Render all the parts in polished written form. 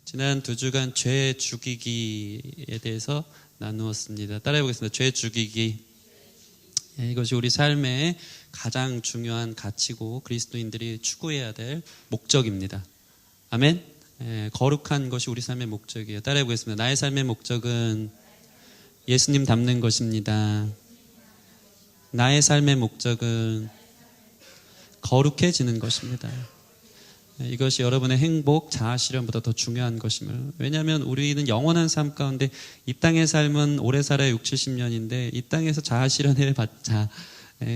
지난 2주간 죄 죽이기에 대해서 나누었습니다. 따라해 보겠습니다. 죄 죽이기. 이것이 우리 삶의 가장 중요한 가치고 그리스도인들이 추구해야 될 목적입니다. 아멘. 거룩한 것이 우리 삶의 목적이에요. 따라해 보겠습니다. 나의 삶의 목적은 예수님 닮는 것입니다. 나의 삶의 목적은 거룩해지는 것입니다. 이것이 여러분의 행복, 자아 실현보다 더 중요한 것임을. 왜냐하면 우리는 영원한 삶 가운데 이 땅의 삶은 오래 살아야 60, 70년인데 이 땅에서 자아 실현해 봤자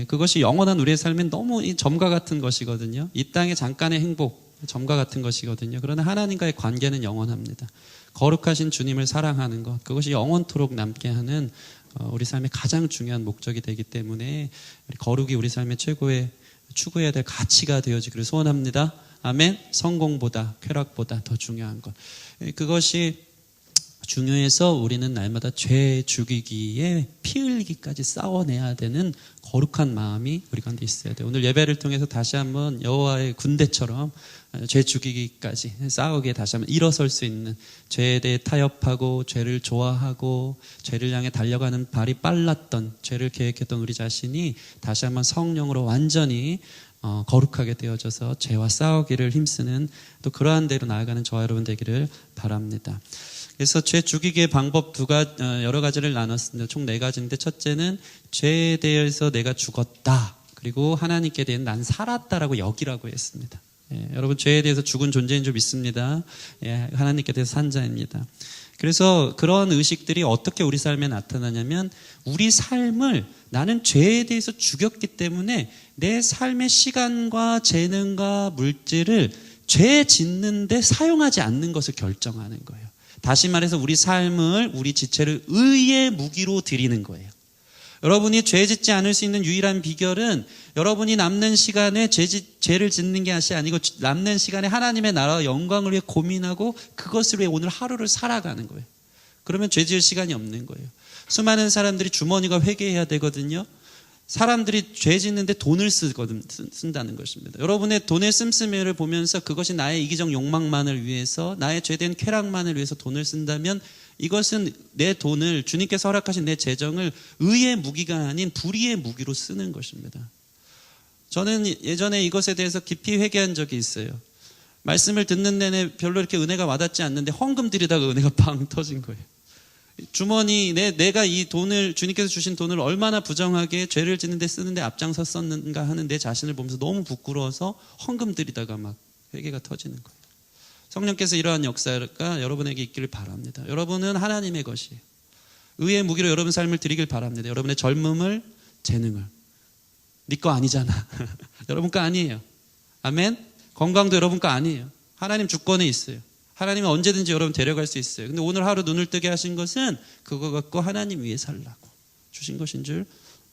그것이 영원한 우리의 삶은 너무 점과 같은 것이거든요. 이 땅의 잠깐의 행복, 점과 같은 것이거든요. 그러나 하나님과의 관계는 영원합니다. 거룩하신 주님을 사랑하는 것, 그것이 영원토록 남게 하는 우리 삶의 가장 중요한 목적이 되기 때문에 거룩이 우리 삶의 최고의 추구해야 될 가치가 되어지기를 소원합니다. 아멘. 성공보다 쾌락보다 더 중요한 것, 그것이 중요해서 우리는 날마다 죄 죽이기에 피 흘리기까지 싸워내야 되는 거룩한 마음이 우리 가운데 있어야 돼요. 오늘 예배를 통해서 다시 한번 여호와의 군대처럼 죄 죽이기까지 싸우기에 다시 한번 일어설 수 있는, 죄에 대해 타협하고 죄를 좋아하고 죄를 향해 달려가는 발이 빨랐던, 죄를 계획했던 우리 자신이 다시 한번 성령으로 완전히 거룩하게 되어져서 죄와 싸우기를 힘쓰는, 또 그러한 대로 나아가는 저와 여러분 되기를 바랍니다. 그래서 죄 죽이기의 방법 여러 가지를 나눴습니다. 총 4가지인데, 첫째는 죄에 대해서 내가 죽었다, 그리고 하나님께 대해 난 살았다라고 여기라고 했습니다. 여러분, 죄에 대해서 죽은 존재인 줄 믿습니다. 하나님께 대해서 산 자입니다. 그래서 그런 의식들이 어떻게 우리 삶에 나타나냐면, 우리 삶을 나는 죄에 대해서 죽였기 때문에 내 삶의 시간과 재능과 물질을 죄 짓는데 사용하지 않는 것을 결정하는 거예요. 다시 말해서 우리 삶을, 우리 지체를 의의 무기로 드리는 거예요. 여러분이 죄 짓지 않을 수 있는 유일한 비결은 여러분이 남는 시간에 죄를 짓는 게 아니고 남는 시간에 하나님의 나라와 영광을 위해 고민하고 그것을 위해 오늘 하루를 살아가는 거예요. 그러면 죄 지을 시간이 없는 거예요. 수많은 사람들이 주머니가 회개해야 되거든요. 사람들이 죄 짓는데 돈을 쓴다는 것입니다. 여러분의 돈의 씀씀이를 보면서 그것이 나의 이기적 욕망만을 위해서, 나의 죄된 쾌락만을 위해서 돈을 쓴다면, 이것은 내 돈을, 주님께서 허락하신 내 재정을 의의 무기가 아닌 불의의 무기로 쓰는 것입니다. 저는 예전에 이것에 대해서 깊이 회개한 적이 있어요. 말씀을 듣는 내내 별로 이렇게 은혜가 와닿지 않는데 헌금 드리다가 은혜가 팡 터진 거예요. 주머니, 내가 이 돈을, 주님께서 주신 돈을 얼마나 부정하게 죄를 짓는데 쓰는데 앞장섰었는가 하는 내 자신을 보면서 너무 부끄러워서 헌금 드리다가 막 회개가 터지는 거예요. 성령께서 이러한 역사가 여러분에게 있기를 바랍니다. 여러분은 하나님의 것이에요. 의의 무기로 여러분 삶을 드리길 바랍니다. 여러분의 젊음을, 재능을. 네 거 아니잖아. 여러분 거 아니에요. 아멘. 건강도 여러분 거 아니에요. 하나님 주권에 있어요. 하나님은 언제든지 여러분 데려갈 수 있어요. 근데 오늘 하루 눈을 뜨게 하신 것은 그거 갖고 하나님 위해 살라고 주신 것인 줄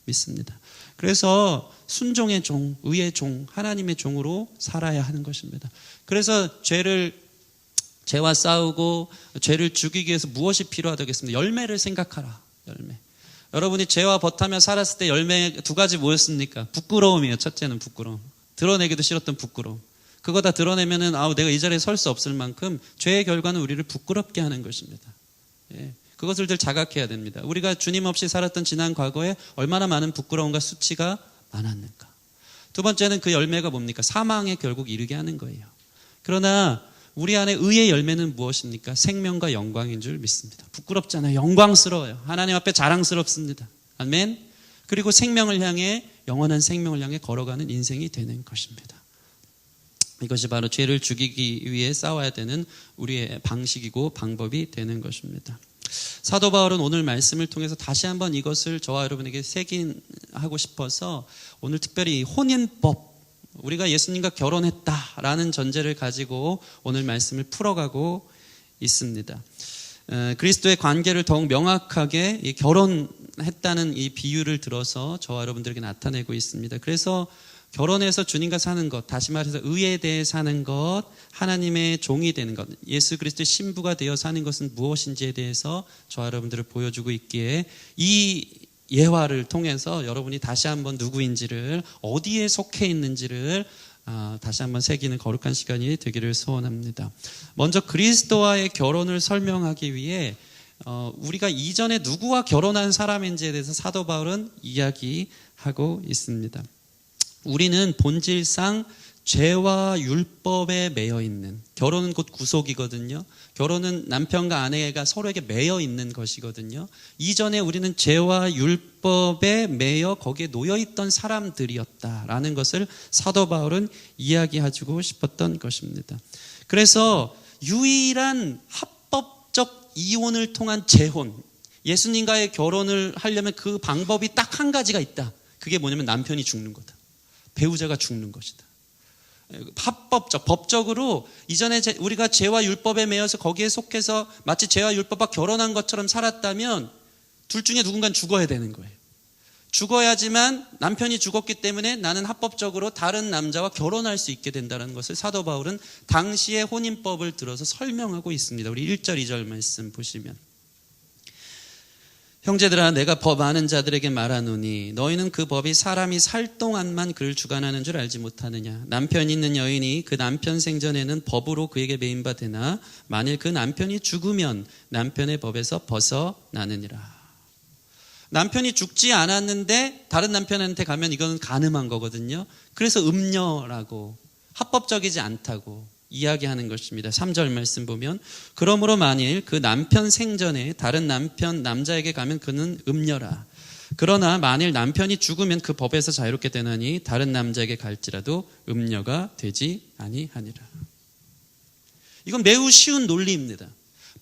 믿습니다. 그래서 순종의 종, 의의 종, 하나님의 종으로 살아야 하는 것입니다. 그래서 죄와 싸우고 죄를 죽이기 위해서 무엇이 필요하다겠습니다. 열매를 생각하라. 열매. 여러분이 죄와 벗하며 살았을 때 열매 2가지 뭐였습니까? 부끄러움이에요. 첫째는 부끄러움. 드러내기도 싫었던 부끄러움. 그거 다 드러내면은 내가 이 자리에 설 수 없을 만큼 죄의 결과는 우리를 부끄럽게 하는 것입니다. 그것을 늘 자각해야 됩니다. 우리가 주님 없이 살았던 지난 과거에 얼마나 많은 부끄러움과 수치가 많았는가. 2번째는 그 열매가 뭡니까? 사망에 결국 이르게 하는 거예요. 그러나 우리 안에 의의 열매는 무엇입니까? 생명과 영광인 줄 믿습니다. 부끄럽잖아요. 영광스러워요. 하나님 앞에 자랑스럽습니다. 아멘. 그리고 생명을 향해, 영원한 생명을 향해 걸어가는 인생이 되는 것입니다. 이것이 바로 죄를 죽이기 위해 싸워야 되는 우리의 방식이고 방법이 되는 것입니다. 사도 바울은 오늘 말씀을 통해서 다시 한번 이것을 저와 여러분에게 새긴하고 싶어서 오늘 특별히 혼인법, 우리가 예수님과 결혼했다라는 전제를 가지고 오늘 말씀을 풀어가고 있습니다. 그리스도의 관계를 더욱 명확하게 결혼했다는 이 비유를 들어서 저와 여러분들에게 나타내고 있습니다. 그래서 결혼해서 주님과 사는 것, 다시 말해서 의에 대해 사는 것, 하나님의 종이 되는 것, 예수 그리스도의 신부가 되어 사는 것은 무엇인지에 대해서 저와 여러분들을 보여주고 있기에, 이 예화를 통해서 여러분이 다시 한번 누구인지를, 어디에 속해 있는지를 다시 한번 새기는 거룩한 시간이 되기를 소원합니다. 먼저 그리스도와의 결혼을 설명하기 위해 우리가 이전에 누구와 결혼한 사람인지에 대해서 사도 바울은 이야기하고 있습니다. 우리는 본질상 죄와 율법에 매여 있는, 결혼은 곧 구속이거든요. 결혼은 남편과 아내가 서로에게 매여 있는 것이거든요. 이전에 우리는 죄와 율법에 매여 거기에 놓여 있던 사람들이었다라는 것을 사도 바울은 이야기해주고 싶었던 것입니다. 그래서 유일한 합법적 이혼을 통한 재혼, 예수님과의 결혼을 하려면 그 방법이 딱 한 가지가 있다. 그게 뭐냐면 남편이 죽는 거다. 배우자가 죽는 것이다. 합법적, 법적으로 이전에 우리가 죄와 율법에 매여서 거기에 속해서 마치 죄와 율법과 결혼한 것처럼 살았다면 둘 중에 누군가는 죽어야 되는 거예요. 죽어야지만 남편이 죽었기 때문에 나는 합법적으로 다른 남자와 결혼할 수 있게 된다는 것을 사도 바울은 당시의 혼인법을 들어서 설명하고 있습니다. 우리 1절, 2절 말씀 보시면, 형제들아 내가 법 아는 자들에게 말하노니 너희는 그 법이 사람이 살 동안만 그를 주관하는 줄 알지 못하느냐. 남편 있는 여인이 그 남편 생전에는 법으로 그에게 매인 바 되나 만일 그 남편이 죽으면 남편의 법에서 벗어나느니라. 남편이 죽지 않았는데 다른 남편한테 가면 이거는 간음한 거거든요. 그래서 음녀라고, 합법적이지 않다고 이야기하는 것입니다. 3절 말씀 보면, 그러므로 만일 그 남편 생전에 다른 남자에게 가면 그는 음녀라. 그러나 만일 남편이 죽으면 그 법에서 자유롭게 되나니 다른 남자에게 갈지라도 음녀가 되지 아니하니라. 이건 매우 쉬운 논리입니다.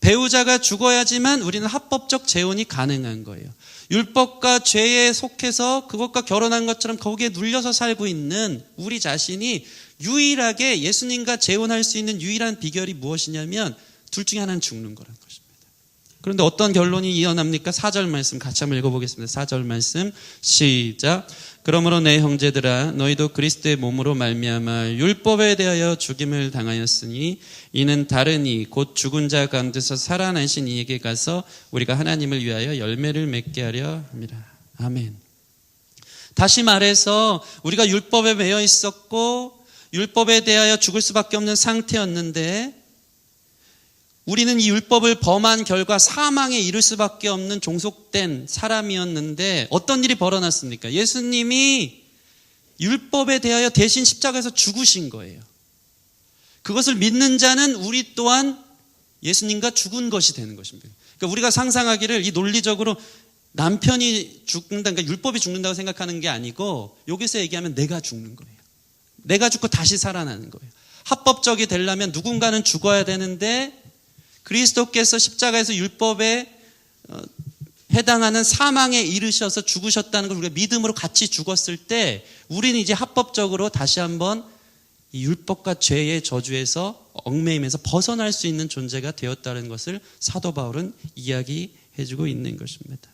배우자가 죽어야지만 우리는 합법적 재혼이 가능한 거예요. 율법과 죄에 속해서 그것과 결혼한 것처럼 거기에 눌려서 살고 있는 우리 자신이 유일하게 예수님과 재혼할 수 있는 유일한 비결이 무엇이냐면 둘 중에 하나는 죽는 거라는 것입니다. 그런데 어떤 결론이 이어납니까? 4절 말씀 같이 한번 읽어보겠습니다. 4절 말씀 시작. 그러므로 내 형제들아 너희도 그리스도의 몸으로 말미암아 율법에 대하여 죽임을 당하였으니 이는 다른 이 곧 죽은 자 가운데서 살아나신 이에게 가서 우리가 하나님을 위하여 열매를 맺게 하려 함이라. 아멘. 다시 말해서 우리가 율법에 매여 있었고 율법에 대하여 죽을 수밖에 없는 상태였는데 우리는 이 율법을 범한 결과 사망에 이를 수밖에 없는 종속된 사람이었는데 어떤 일이 벌어났습니까? 예수님이 율법에 대하여 대신 십자가에서 죽으신 거예요. 그것을 믿는 자는 우리 또한 예수님과 죽은 것이 되는 것입니다. 그러니까 우리가 상상하기를 이 논리적으로 남편이 죽는다, 그러니까 율법이 죽는다고 생각하는 게 아니고 여기서 얘기하면 내가 죽는 거예요. 내가 죽고 다시 살아나는 거예요. 합법적이 되려면 누군가는 죽어야 되는데 그리스도께서 십자가에서 율법에 해당하는 사망에 이르셔서 죽으셨다는 걸 우리가 믿음으로 같이 죽었을 때 우리는 이제 합법적으로 다시 한번 이 율법과 죄의 저주에서 얽매이면서 벗어날 수 있는 존재가 되었다는 것을 사도 바울은 이야기해주고 있는 것입니다.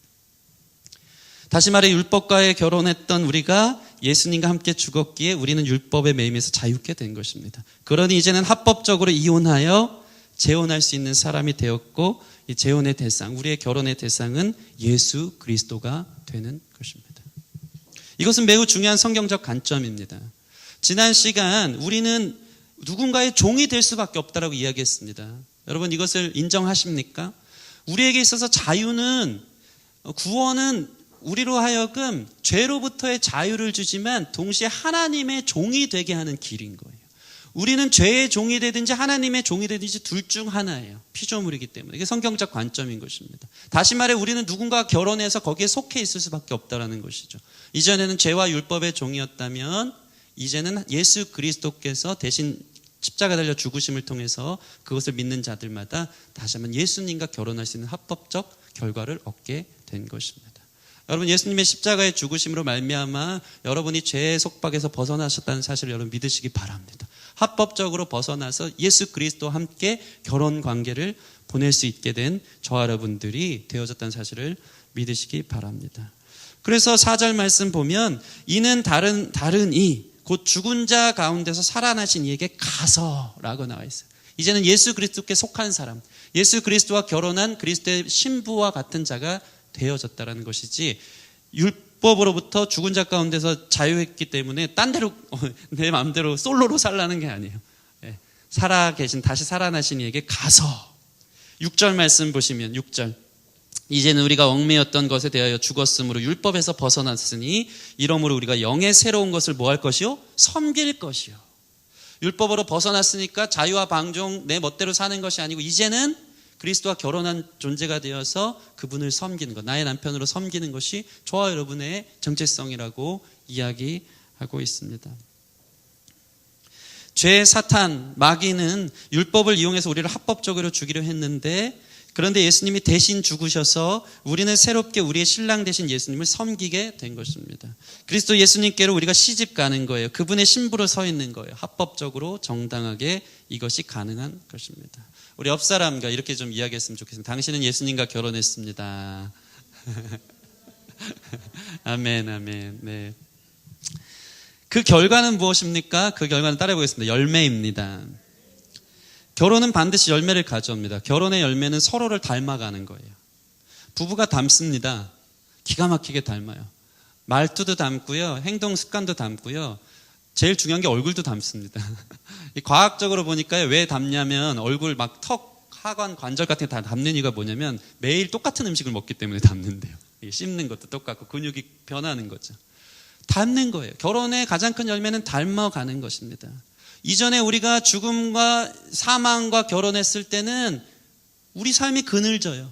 다시 말해 율법과의 결혼했던 우리가 예수님과 함께 죽었기에 우리는 율법에 매임에서 자유케 된 것입니다. 그러니 이제는 합법적으로 이혼하여 재혼할 수 있는 사람이 되었고 이 재혼의 대상, 우리의 결혼의 대상은 예수 그리스도가 되는 것입니다. 이것은 매우 중요한 성경적 관점입니다. 지난 시간 우리는 누군가의 종이 될 수밖에 없다라고 이야기했습니다. 여러분 이것을 인정하십니까? 우리에게 있어서 자유는, 구원은 우리로 하여금 죄로부터의 자유를 주지만 동시에 하나님의 종이 되게 하는 길인 거예요. 우리는 죄의 종이 되든지 하나님의 종이 되든지 둘 중 하나예요. 피조물이기 때문에. 이게 성경적 관점인 것입니다. 다시 말해 우리는 누군가와 결혼해서 거기에 속해 있을 수밖에 없다는 것이죠. 이전에는 죄와 율법의 종이었다면 이제는 예수 그리스도께서 대신 십자가 달려 죽으심을 통해서 그것을 믿는 자들마다 다시 한번 예수님과 결혼할 수 있는 합법적 결과를 얻게 된 것입니다. 여러분 예수님의 십자가의 죽으심으로 말미암아 여러분이 죄의 속박에서 벗어나셨다는 사실을 여러분 믿으시기 바랍니다. 합법적으로 벗어나서 예수 그리스도와 함께 결혼 관계를 보낼 수 있게 된 저와 여러분들이 되어졌다는 사실을 믿으시기 바랍니다. 그래서 4절 말씀 보면 이는 다른 이 곧 죽은 자 가운데서 살아나신 이에게 가서라고 나와 있어요. 이제는 예수 그리스도께 속한 사람, 예수 그리스도와 결혼한 그리스도의 신부와 같은 자가 되어졌다는 것이지 율법으로부터 죽은 자 가운데서 자유했기 때문에 딴 데로 내 마음대로 솔로로 살라는 게 아니에요. 살아 계신 다시 살아나신 이에게 가서 6절 말씀 보시면 6절 이제는 우리가 얽매였던 것에 대하여 죽었으므로 율법에서 벗어났으니 이러므로 우리가 영의 새로운 것을 뭐 할 것이요? 섬길 것이요. 율법으로 벗어났으니까 자유와 방종 내 멋대로 사는 것이 아니고 이제는 그리스도와 결혼한 존재가 되어서 그분을 섬기는 것, 나의 남편으로 섬기는 것이 저와 여러분의 정체성이라고 이야기하고 있습니다. 죄, 사탄, 마귀는 율법을 이용해서 우리를 합법적으로 죽이려 했는데 그런데 예수님이 대신 죽으셔서 우리는 새롭게 우리의 신랑 되신 예수님을 섬기게 된 것입니다. 그리스도 예수님께로 우리가 시집 가는 거예요. 그분의 신부로 서 있는 거예요. 합법적으로 정당하게 이것이 가능한 것입니다. 우리 옆 사람과 이렇게 좀 이야기했으면 좋겠습니다. 당신은 예수님과 결혼했습니다. 아멘, 아멘. 네. 그 결과는 무엇입니까? 그 결과는 따라해보겠습니다. 열매입니다. 결혼은 반드시 열매를 가져옵니다. 결혼의 열매는 서로를 닮아가는 거예요. 부부가 닮습니다. 기가 막히게 닮아요. 말투도 닮고요. 행동 습관도 닮고요. 제일 중요한 게 얼굴도 닮습니다. 과학적으로 보니까 왜 닮냐면 얼굴 막 턱, 하관, 관절 같은 게 다 닮는 이유가 뭐냐면 매일 똑같은 음식을 먹기 때문에 닮는데요. 씹는 것도 똑같고 근육이 변하는 거죠. 닮는 거예요. 결혼의 가장 큰 열매는 닮아가는 것입니다. 이전에 우리가 죽음과 사망과 결혼했을 때는 우리 삶이 그늘져요.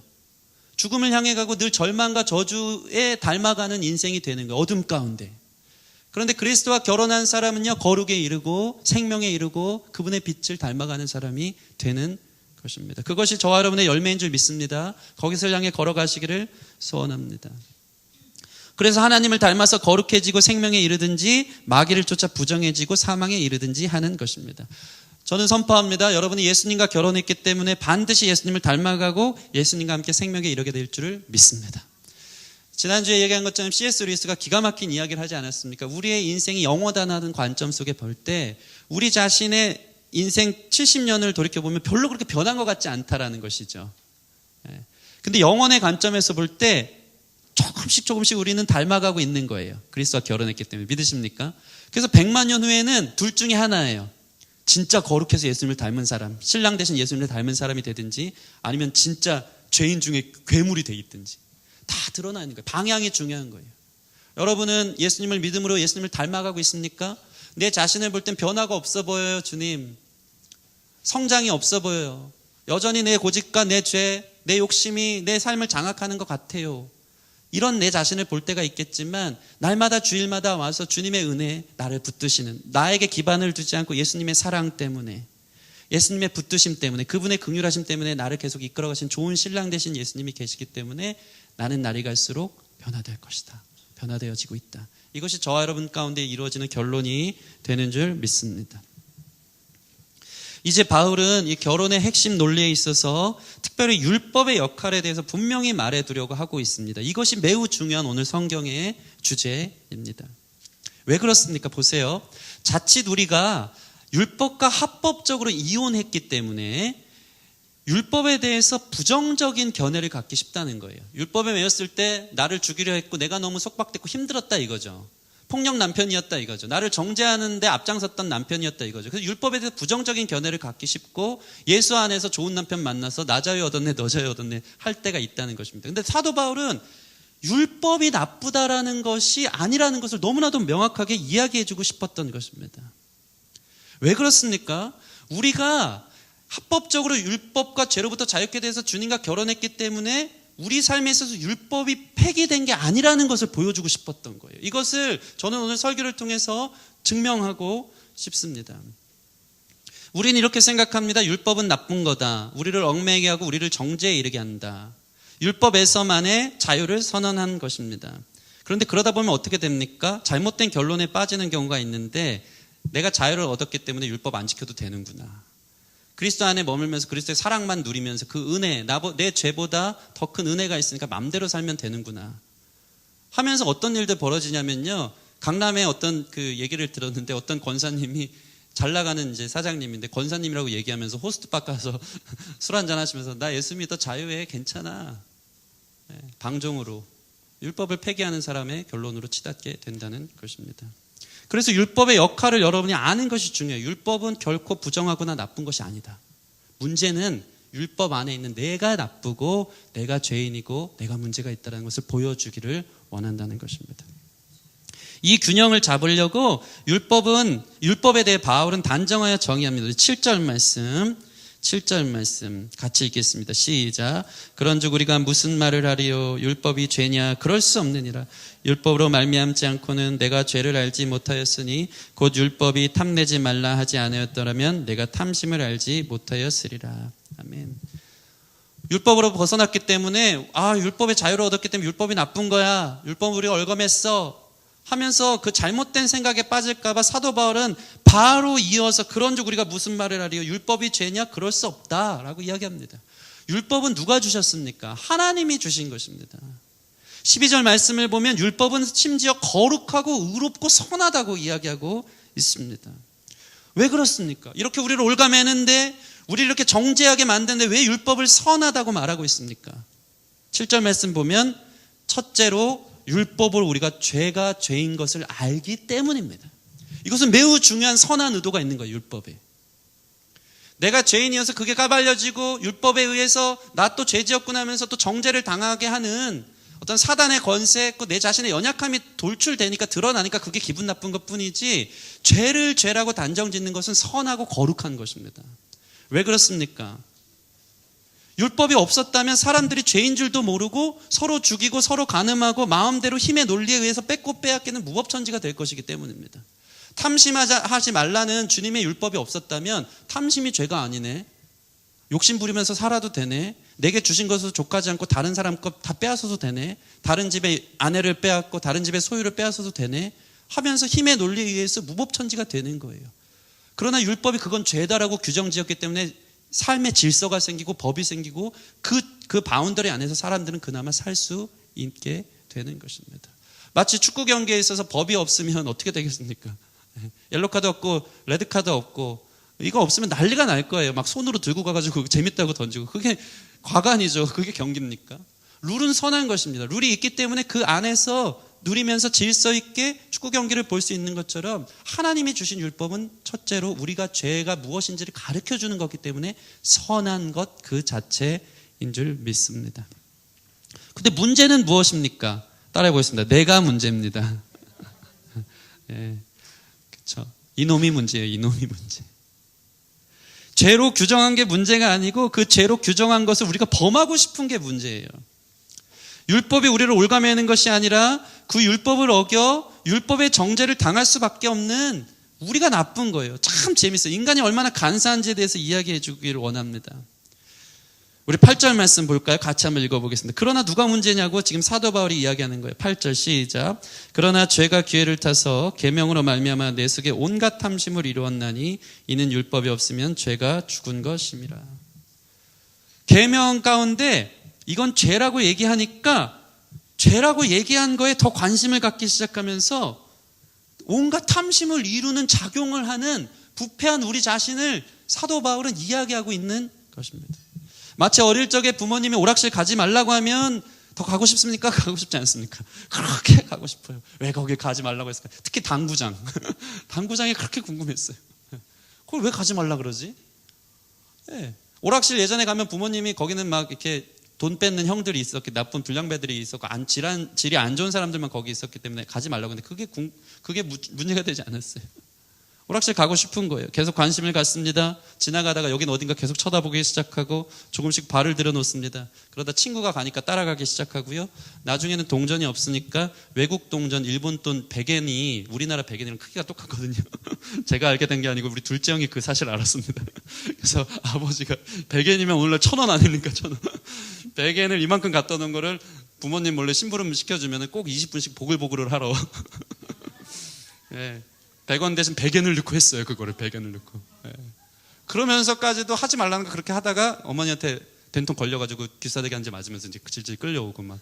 죽음을 향해 가고 늘 절망과 저주에 닮아가는 인생이 되는 거예요. 어둠 가운데. 그런데 그리스도와 결혼한 사람은요, 거룩에 이르고 생명에 이르고 그분의 빛을 닮아가는 사람이 되는 것입니다. 그것이 저와 여러분의 열매인 줄 믿습니다. 거기서 향해 걸어가시기를 소원합니다. 그래서 하나님을 닮아서 거룩해지고 생명에 이르든지 마귀를 쫓아 부정해지고 사망에 이르든지 하는 것입니다. 저는 선포합니다. 여러분이 예수님과 결혼했기 때문에 반드시 예수님을 닮아가고 예수님과 함께 생명에 이르게 될 줄을 믿습니다. 지난주에 얘기한 것처럼 C.S. 루이스가 기가 막힌 이야기를 하지 않았습니까? 우리의 인생이 영원하다는 관점 속에 볼 때 우리 자신의 인생 70년을 돌이켜보면 별로 그렇게 변한 것 같지 않다라는 것이죠. 근데 영원의 관점에서 볼 때 조금씩 우리는 닮아가고 있는 거예요. 그리스도와 결혼했기 때문에. 믿으십니까? 그래서 100만 년 후에는 둘 중에 하나예요. 진짜 거룩해서 예수님을 닮은 사람, 신랑 대신 예수님을 닮은 사람이 되든지 아니면 진짜 죄인 중에 괴물이 돼 있든지 다 드러나 있는 거예요. 방향이 중요한 거예요. 여러분은 예수님을 믿음으로 예수님을 닮아가고 있습니까? 내 자신을 볼 땐 변화가 없어 보여요. 주님. 성장이 없어 보여요. 여전히 내 고집과 내 죄, 내 욕심이 내 삶을 장악하는 것 같아요. 이런 내 자신을 볼 때가 있겠지만 날마다 주일마다 와서 주님의 은혜에 나를 붙드시는, 나에게 기반을 두지 않고 예수님의 사랑 때문에, 예수님의 붙드심 때문에, 그분의 긍휼하심 때문에 나를 계속 이끌어가신 좋은 신랑 되신 예수님이 계시기 때문에 나는 날이 갈수록 변화될 것이다. 변화되어지고 있다. 이것이 저와 여러분 가운데 이루어지는 결론이 되는 줄 믿습니다. 이제 바울은 이 결혼의 핵심 논리에 있어서 특별히 율법의 역할에 대해서 분명히 말해두려고 하고 있습니다. 이것이 매우 중요한 오늘 성경의 주제입니다. 왜 그렇습니까? 보세요. 자칫 우리가 율법과 합법적으로 이혼했기 때문에 율법에 대해서 부정적인 견해를 갖기 쉽다는 거예요. 율법에 매였을 때 나를 죽이려 했고 내가 너무 속박됐고 힘들었다 이거죠. 폭력 남편이었다 이거죠. 나를 정죄하는데 앞장섰던 남편이었다 이거죠. 그래서 율법에 대해서 부정적인 견해를 갖기 쉽고 예수 안에서 좋은 남편 만나서 나 자유 얻었네 너 자유 얻었네 할 때가 있다는 것입니다. 근데 사도 바울은 율법이 나쁘다라는 것이 아니라는 것을 너무나도 명확하게 이야기해주고 싶었던 것입니다. 왜 그렇습니까? 우리가 합법적으로 율법과 죄로부터 자유케 돼서 주님과 결혼했기 때문에 우리 삶에 있어서 율법이 폐기된 게 아니라는 것을 보여주고 싶었던 거예요. 이것을 저는 오늘 설교를 통해서 증명하고 싶습니다. 우리는 이렇게 생각합니다. 율법은 나쁜 거다. 우리를 얽매이게 하고 우리를 정죄에 이르게 한다. 율법에서만의 자유를 선언한 것입니다. 그런데 그러다 보면 어떻게 됩니까? 잘못된 결론에 빠지는 경우가 있는데 내가 자유를 얻었기 때문에 율법 안 지켜도 되는구나. 그리스도 안에 머물면서 그리스도의 사랑만 누리면서 그 은혜, 내 죄보다 더 큰 은혜가 있으니까 맘대로 살면 되는구나 하면서 어떤 일들 벌어지냐면요. 강남에 어떤 그 얘기를 들었는데 어떤 권사님이 잘 나가는 이제 사장님인데 권사님이라고 얘기하면서 호스트바 가서 술 한잔 하시면서 나 예수 믿어 자유해 괜찮아. 방종으로 율법을 폐기하는 사람의 결론으로 치닫게 된다는 것입니다. 그래서 율법의 역할을 여러분이 아는 것이 중요해요. 율법은 결코 부정하거나 나쁜 것이 아니다. 문제는 율법 안에 있는 내가 나쁘고 내가 죄인이고 내가 문제가 있다는 것을 보여주기를 원한다는 것입니다. 이 균형을 잡으려고 율법에 대해 바울은 단정하여 정의합니다. 7절 말씀 같이 읽겠습니다. 시작. 그런즉 우리가 무슨 말을 하리요? 율법이 죄냐? 그럴 수 없느니라. 율법으로 말미암지 않고는 내가 죄를 알지 못하였으니 곧 율법이 탐내지 말라 하지 않았더라면 내가 탐심을 알지 못하였으리라. 아멘. 율법으로 벗어났기 때문에 율법의 자유를 얻었기 때문에 율법이 나쁜 거야. 율법을 우리가 얼검했어 하면서 그 잘못된 생각에 빠질까봐 사도 바울은 바로 이어서 그런즉 우리가 무슨 말을 하리요? 율법이 죄냐? 그럴 수 없다라고 이야기합니다. 율법은 누가 주셨습니까? 하나님이 주신 것입니다. 12절 말씀을 보면 율법은 심지어 거룩하고 의롭고 선하다고 이야기하고 있습니다. 왜 그렇습니까? 이렇게 우리를 올가매는데 우리를 이렇게 정죄하게 만드는데 왜 율법을 선하다고 말하고 있습니까? 7절 말씀 보면 첫째로 율법을 우리가 죄가 죄인 것을 알기 때문입니다. 이것은 매우 중요한 선한 의도가 있는 거예요. 율법에. 내가 죄인이어서 그게 까발려지고 율법에 의해서 나 또 죄 지었구나 하면서 또 정죄를 당하게 하는 어떤 사단의 권세, 내 자신의 연약함이 돌출되니까 드러나니까 그게 기분 나쁜 것뿐이지 죄를 죄라고 단정 짓는 것은 선하고 거룩한 것입니다. 왜 그렇습니까? 율법이 없었다면 사람들이 죄인 줄도 모르고 서로 죽이고 서로 간음하고 마음대로 힘의 논리에 의해서 뺏고 빼앗기는 무법천지가 될 것이기 때문입니다. 탐심하지 말라는 주님의 율법이 없었다면 탐심이 죄가 아니네. 욕심 부리면서 살아도 되네. 내게 주신 것을 족하지 않고 다른 사람 것 다 빼앗아도 되네. 다른 집의 아내를 빼앗고 다른 집의 소유를 빼앗아도 되네. 하면서 힘의 논리에 의해서 무법천지가 되는 거예요. 그러나 율법이 그건 죄다라고 규정지었기 때문에 삶의 질서가 생기고 법이 생기고 그 바운더리 안에서 사람들은 그나마 살 수 있게 되는 것입니다. 마치 축구 경기에 있어서 법이 없으면 어떻게 되겠습니까? 옐로카드 없고 레드카드 없고 이거 없으면 난리가 날 거예요. 막 손으로 들고 가가지고 재밌다고 던지고 그게 과간이죠. 그게 경기입니까? 룰은 선한 것입니다. 룰이 있기 때문에 그 안에서 누리면서 질서 있게 축구 경기를 볼 수 있는 것처럼 하나님이 주신 율법은 첫째로 우리가 죄가 무엇인지를 가르쳐주는 거기 때문에 선한 것 그 자체인 줄 믿습니다. 근데 문제는 무엇입니까? 따라해 보겠습니다. 내가 문제입니다. 네, 그렇죠. 이놈이 문제예요. 이놈이 문제. 죄로 규정한 게 문제가 아니고 그 죄로 규정한 것을 우리가 범하고 싶은 게 문제예요. 율법이 우리를 올가매는 것이 아니라 그 율법을 어겨 율법의 정죄를 당할 수밖에 없는 우리가 나쁜 거예요. 참 재밌어요. 인간이 얼마나 간사한지에 대해서 이야기해 주기를 원합니다. 우리 8절 말씀 볼까요? 같이 한번 읽어보겠습니다. 그러나 누가 문제냐고 지금 사도 바울이 이야기하는 거예요. 8절 시작. 그러나 죄가 기회를 타서 계명으로 말미암아 내 속에 온갖 탐심을 이루었나니 이는 율법이 없으면 죄가 죽은 것임이라. 계명 가운데 이건 죄라고 얘기하니까 죄라고 얘기한 거에 더 관심을 갖기 시작하면서 온갖 탐심을 이루는 작용을 하는 부패한 우리 자신을 사도 바울은 이야기하고 있는 것입니다. 마치 어릴 적에 부모님이 오락실 가지 말라고 하면 더 가고 싶습니까? 가고 싶지 않습니까? 그렇게 가고 싶어요. 왜 거기 가지 말라고 했을까? 특히 당구장. 당구장이 그렇게 궁금했어요. 그걸 왜 가지 말라 그러지? 네. 오락실 예전에 가면 부모님이 거기는 막 이렇게 돈 뺏는 형들이 있었기, 나쁜 불량배들이 있었고 질이 안 좋은 사람들만 거기 있었기 때문에 가지 말라고 했는데 그게 문제가 되지 않았어요. 오락실 가고 싶은 거예요. 계속 관심을 갖습니다. 지나가다가 여긴 어딘가 계속 쳐다보기 시작하고 조금씩 발을 들여놓습니다. 그러다 친구가 가니까 따라가기 시작하고요. 나중에는 동전이 없으니까 외국 동전, 일본 돈 100엔이 우리나라 100엔이랑 크기가 똑같거든요. 제가 알게 된 게 아니고 우리 둘째 형이 그 사실을 알았습니다. 그래서 아버지가 100엔이면 오늘날 1,000원 아닙니까? 1,000원. 100엔을 이만큼 갖다 놓은 거를 부모님 몰래 심부름 시켜주면 꼭 20분씩 보글보글을 하러. 네. 100원 대신 100엔을 넣고 했어요. 그거를 100엔을 넣고. 네. 그러면서까지도 하지 말라는 거 그렇게 하다가 어머니한테 된통 걸려가지고 귀싸대기 한 대 맞으면서 이제 질질 끌려오고 막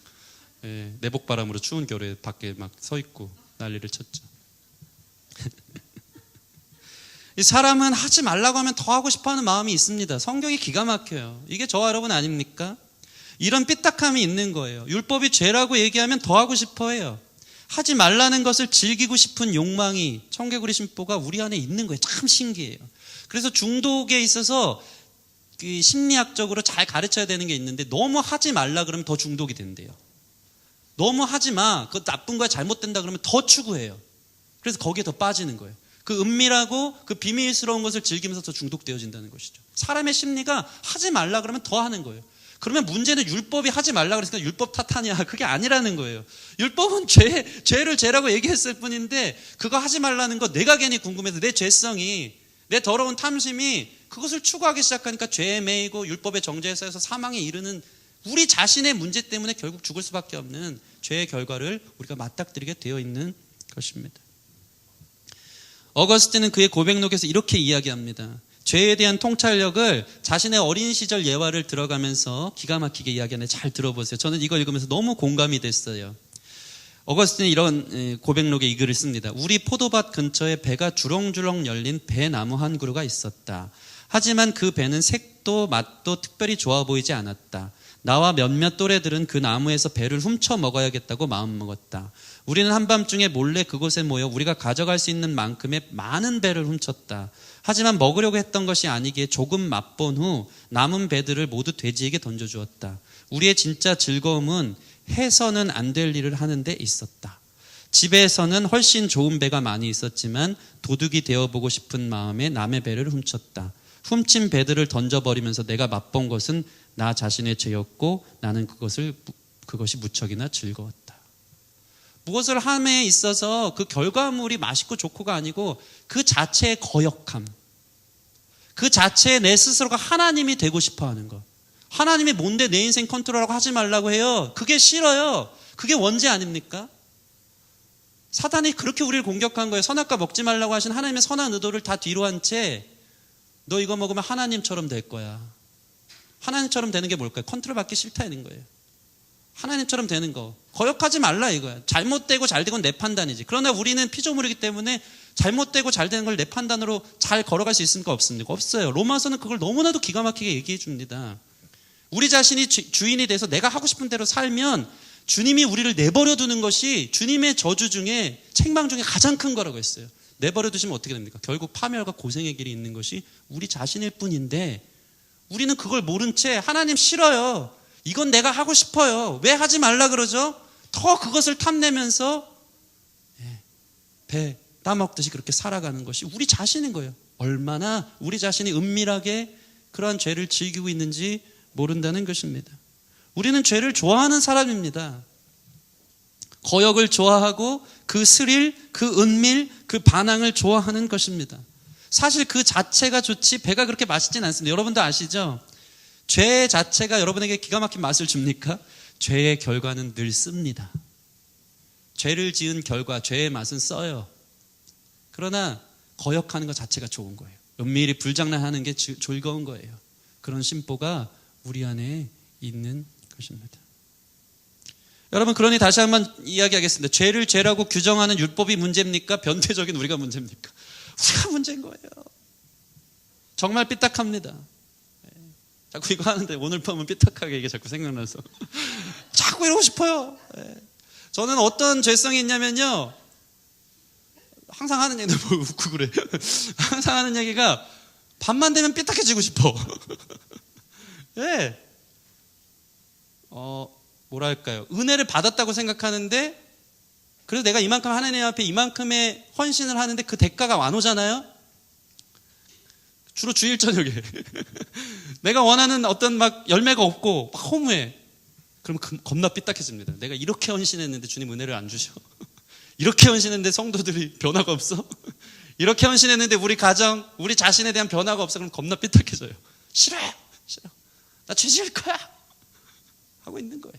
내복바람으로 추운 겨울에 밖에 막 서 있고 난리를 쳤죠. 이 사람은 하지 말라고 하면 더 하고 싶어하는 마음이 있습니다. 성경이 기가 막혀요. 이게 저와 여러분 아닙니까? 이런 삐딱함이 있는 거예요. 율법이 죄라고 얘기하면 더 하고 싶어 해요. 하지 말라는 것을 즐기고 싶은 욕망이 청개구리 심보가 우리 안에 있는 거예요. 참 신기해요. 그래서 중독에 있어서 그 심리학적으로 잘 가르쳐야 되는 게 있는데 너무 하지 말라 그러면 더 중독이 된대요. 너무 하지 마. 그거 나쁜 거야, 잘못된다 그러면 더 추구해요. 그래서 거기에 더 빠지는 거예요. 그 은밀하고 그 비밀스러운 것을 즐기면서 더 중독되어진다는 것이죠. 사람의 심리가 하지 말라 그러면 더 하는 거예요. 그러면 문제는 율법이 하지 말라 그랬으니까 율법 탓하냐? 그게 아니라는 거예요. 율법은 죄를 죄라고 얘기했을 뿐인데 그거 하지 말라는 거 내가 괜히 궁금해서 내 죄성이, 내 더러운 탐심이 그것을 추구하기 시작하니까 죄에 매이고 율법의 정죄에 쌓여서 사망에 이르는 우리 자신의 문제 때문에 결국 죽을 수밖에 없는 죄의 결과를 우리가 맞닥뜨리게 되어 있는 것입니다. 어거스틴은 그의 고백록에서 이렇게 이야기합니다. 죄에 대한 통찰력을 자신의 어린 시절 예화를 들어가면서 기가 막히게 이야기하는데 잘 들어보세요. 저는 이거 읽으면서 너무 공감이 됐어요. 어거스틴이 이런 고백록에 이 글을 씁니다. 우리 포도밭 근처에 배가 주렁주렁 열린 배나무 한 그루가 있었다. 하지만 그 배는 색도 맛도 특별히 좋아 보이지 않았다. 나와 몇몇 또래들은 그 나무에서 배를 훔쳐 먹어야겠다고 마음먹었다. 우리는 한밤중에 몰래 그곳에 모여 우리가 가져갈 수 있는 만큼의 많은 배를 훔쳤다. 하지만 먹으려고 했던 것이 아니기에 조금 맛본 후 남은 배들을 모두 돼지에게 던져주었다. 우리의 진짜 즐거움은 해서는 안 될 일을 하는 데 있었다. 집에서는 훨씬 좋은 배가 많이 있었지만 도둑이 되어보고 싶은 마음에 남의 배를 훔쳤다. 훔친 배들을 던져버리면서 내가 맛본 것은 나 자신의 죄였고 나는 그것이 무척이나 즐거웠다. 무엇을 함에 있어서 그 결과물이 맛있고 좋고가 아니고 그 자체의 거역함, 그 자체의 내 스스로가 하나님이 되고 싶어하는 것. 하나님이 뭔데 내 인생 컨트롤하고 하지 말라고 해요. 그게 싫어요. 그게 원죄 아닙니까? 사단이 그렇게 우리를 공격한 거예요. 선악과 먹지 말라고 하신 하나님의 선한 의도를 다 뒤로 한 채 너 이거 먹으면 하나님처럼 될 거야. 하나님처럼 되는 게 뭘까요? 컨트롤 받기 싫다는 거예요. 하나님처럼 되는 거. 거역하지 말라 이거야. 잘못되고 잘 되건 내 판단이지. 그러나 우리는 피조물이기 때문에 잘못되고 잘 되는 걸 내 판단으로 잘 걸어갈 수 있습니까? 없습니까? 없어요. 로마서는 그걸 너무나도 기가 막히게 얘기해 줍니다. 우리 자신이 주인이 돼서 내가 하고 싶은 대로 살면 주님이 우리를 내버려 두는 것이 주님의 저주 중에 책망 중에 가장 큰 거라고 했어요. 내버려 두시면 어떻게 됩니까? 결국 파멸과 고생의 길이 있는 것이 우리 자신일 뿐인데 우리는 그걸 모른 채 하나님 싫어요. 이건 내가 하고 싶어요. 왜 하지 말라 그러죠? 더 그것을 탐내면서 배 따먹듯이 그렇게 살아가는 것이 우리 자신인 거예요. 얼마나 우리 자신이 은밀하게 그러한 죄를 즐기고 있는지 모른다는 것입니다. 우리는 죄를 좋아하는 사람입니다. 거역을 좋아하고 그 스릴, 그 은밀, 그 반항을 좋아하는 것입니다. 사실 그 자체가 좋지 배가 그렇게 맛있진 않습니다. 여러분도 아시죠? 죄 자체가 여러분에게 기가 막힌 맛을 줍니까? 죄의 결과는 늘 씁니다. 죄를 지은 결과, 죄의 맛은 써요. 그러나 거역하는 것 자체가 좋은 거예요. 은밀히 불장난하는 게 즐거운 거예요. 그런 심보가 우리 안에 있는 것입니다. 여러분, 그러니 다시 한번 이야기하겠습니다. 죄를 죄라고 규정하는 율법이 문제입니까? 변태적인 우리가 문제입니까? 우리가 문제인 거예요. 정말 삐딱합니다. 자꾸 이거 하는데 오늘 밤은 삐딱하게 이게 자꾸 생각나서 자꾸 이러고 싶어요. 저는 어떤 죄성이 있냐면요, 항상 하는 얘기, 뭐 웃고 그래. 항상 하는 얘기가 밤만 되면 삐딱해지고 싶어. 예. 뭐랄까요, 은혜를 받았다고 생각하는데 그래서 내가 이만큼 하나님 앞에 이만큼의 헌신을 하는데 그 대가가 안 오잖아요. 주로 주일 저녁에 내가 원하는 어떤 막 열매가 없고 막 허무해. 그러면 겁나 삐딱해집니다. 내가 이렇게 헌신했는데 주님 은혜를 안 주셔. 이렇게 헌신했는데 성도들이 변화가 없어. 이렇게 헌신했는데 우리 가정, 우리 자신에 대한 변화가 없어. 그럼 겁나 삐딱해져요. 싫어요. 싫어. 나 죄 지을 거야 하고 있는 거예요.